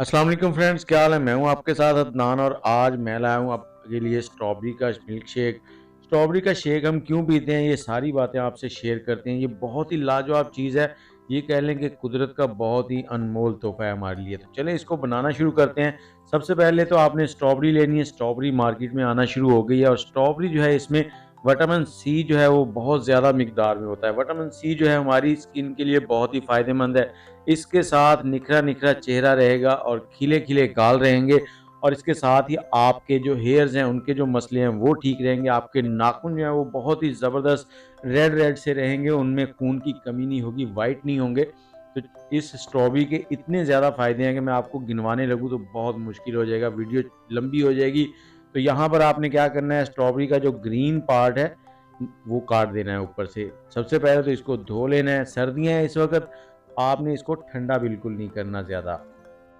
अस्सलाम वालेकुम फ्रेंड्स, क्या हाल है। मैं हूं आपके साथ अदनान और आज मैं लाया हूं आपके लिए स्ट्रॉबेरी का मिल्क शेक। स्ट्रॉबेरी का शेक हम क्यों पीते हैं, ये सारी बातें आपसे शेयर करते हैं। ये बहुत ही लाजवाब चीज़ है। ये कह लें कि कुदरत का बहुत ही अनमोल तोहफा है हमारे लिए। तो चलें इसको बनाना शुरू करते हैं। सबसे पहले तो आपने स्ट्रॉबेरी लेनी है। स्ट्रॉबेरी मार्केट में आना शुरू हो गई है और स्ट्रॉबेरी जो है इसमें विटामिन सी जो है वो बहुत ज़्यादा मिकदार में होता है। विटामिन सी जो है हमारी स्किन के लिए बहुत ही फ़ायदेमंद है। इसके साथ निखरा-निखरा चेहरा रहेगा और खिले-खिले गाल रहेंगे और इसके साथ ही आपके जो हेयर्स हैं, उनके जो मसले हैं, वो ठीक रहेंगे। आपके नाखून जो हैं, वो बहुत ही ज़बरदस्त रेड-रेड से रहेंगे, उनमें खून की कमी नहीं होगी, व्हाइट नहीं होंगे। तो इस स्ट्रॉबेरी के इतने ज़्यादा फ़ायदे हैं कि मैं आपको गिनवाने लगूँ तो बहुत मुश्किल हो जाएगा, वीडियो लंबी हो जाएगी। तो यहाँ पर आपने क्या करना है, स्ट्रॉबेरी का जो ग्रीन पार्ट है, वो काट देना है ऊपर से। सबसे पहले तो इसको धो लेना है। सर्दियाँ हैं इस वक़्त, आपने इसको ठंडा बिल्कुल नहीं करना ज़्यादा,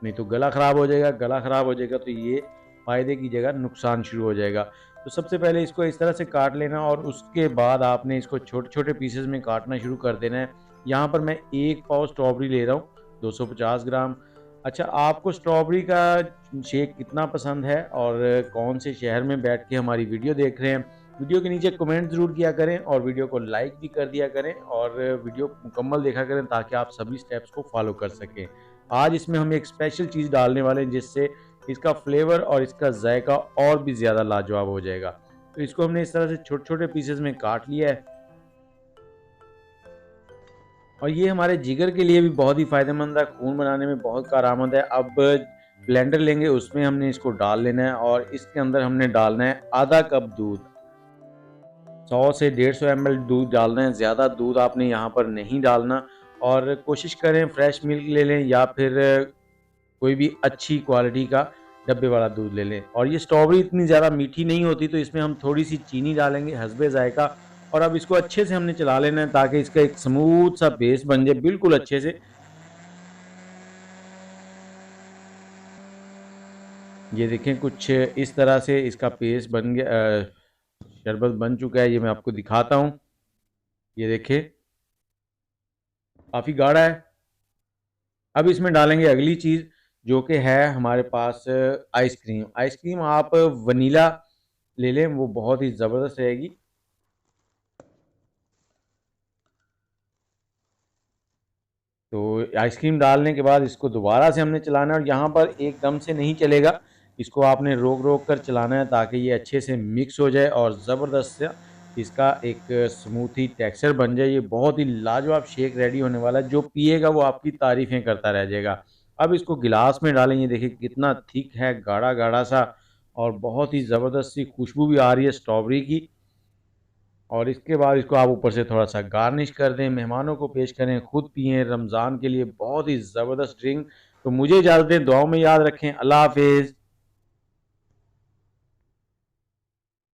नहीं तो गला ख़राब हो जाएगा। गला ख़राब हो जाएगा तो ये फ़ायदे की जगह नुकसान शुरू हो जाएगा। तो सबसे पहले इसको इस तरह से काट लेना और उसके बाद आपने इसको छोटे-छोटे पीसेज़ में काटना शुरू कर देना है। यहाँ पर मैं 1 पाव स्ट्रॉबेरी ले रहा हूँ, 250 ग्राम। अच्छा, आपको स्ट्रॉबेरी का शेक कितना पसंद है और कौन से शहर में बैठ के हमारी वीडियो देख रहे हैं? वीडियो के नीचे कमेंट ज़रूर किया करें और वीडियो को लाइक भी कर दिया करें और वीडियो मुकम्मल देखा करें ताकि आप सभी स्टेप्स को फॉलो कर सकें। आज इसमें हम एक स्पेशल चीज़ डालने वाले हैं जिससे इसका फ्लेवर और इसका जायका और भी ज़्यादा लाजवाब हो जाएगा। तो इसको हमने इस तरह से छोटे-छोटे पीसेज़ में काट लिया है और ये हमारे जिगर के लिए भी बहुत ही फ़ायदेमंद है, खून बनाने में बहुत कारआमद है। अब ब्लेंडर लेंगे, उसमें हमने इसको डाल लेना है और इसके अंदर हमने डालना है आधा कप दूध। 100 से 150 ml दूध डालना है, ज़्यादा दूध आपने यहाँ पर नहीं डालना और कोशिश करें फ्रेश मिल्क ले लें या फिर कोई भी अच्छी क्वालिटी का डब्बे वाला दूध ले लें। और ये स्ट्रॉबेरी इतनी ज़्यादा मीठी नहीं होती तो इसमें हम थोड़ी-सी चीनी डालेंगे हस्बे ज़ायक़ा और अब इसको अच्छे से हमने चला लेना है ताकि इसका एक स्मूथ सा पेस्ट बन जाए बिल्कुल अच्छे से। ये देखें कुछ इस तरह से इसका पेस्ट बन गया, शरबत बन चुका है। ये मैं आपको दिखाता हूँ। ये देखिए, काफ़ी गाढ़ा है। अब इसमें डालेंगे अगली चीज़ जो कि है हमारे पास आइसक्रीम। आइसक्रीम आप वनीला ले लें, वो बहुत ही ज़बरदस्त रहेगी। तो आइसक्रीम डालने के बाद इसको दोबारा से हमने चलाना है और यहाँ पर एकदम से नहीं चलेगा। इसको आपने रोक-रोक कर चलाना है ताकि ये अच्छे से मिक्स हो जाए और ज़बरदस्त सा इसका एक स्मूथी टेक्सचर बन जाए। ये बहुत ही लाजवाब शेक रेडी होने वाला है। जो पिएगा वो आपकी तारीफ़ें करता रह जाएगा। अब इसको गिलास में डालें। ये देखिए कितना थिक है, गाढ़ा-गाढ़ा सा और बहुत ही ज़बरदस्त सी खुशबू भी आ रही है स्ट्रॉबेरी की। और इसके बाद इसको आप ऊपर से थोड़ा-सा गार्निश कर दें, मेहमानों को पेश करें, खुद पिएँ। रमज़ान के लिए बहुत ही ज़बरदस्त ड्रिंक। तो मुझे इजाज़त दें, दुआओं में याद रखें। अल्लाह हाफ़िज़।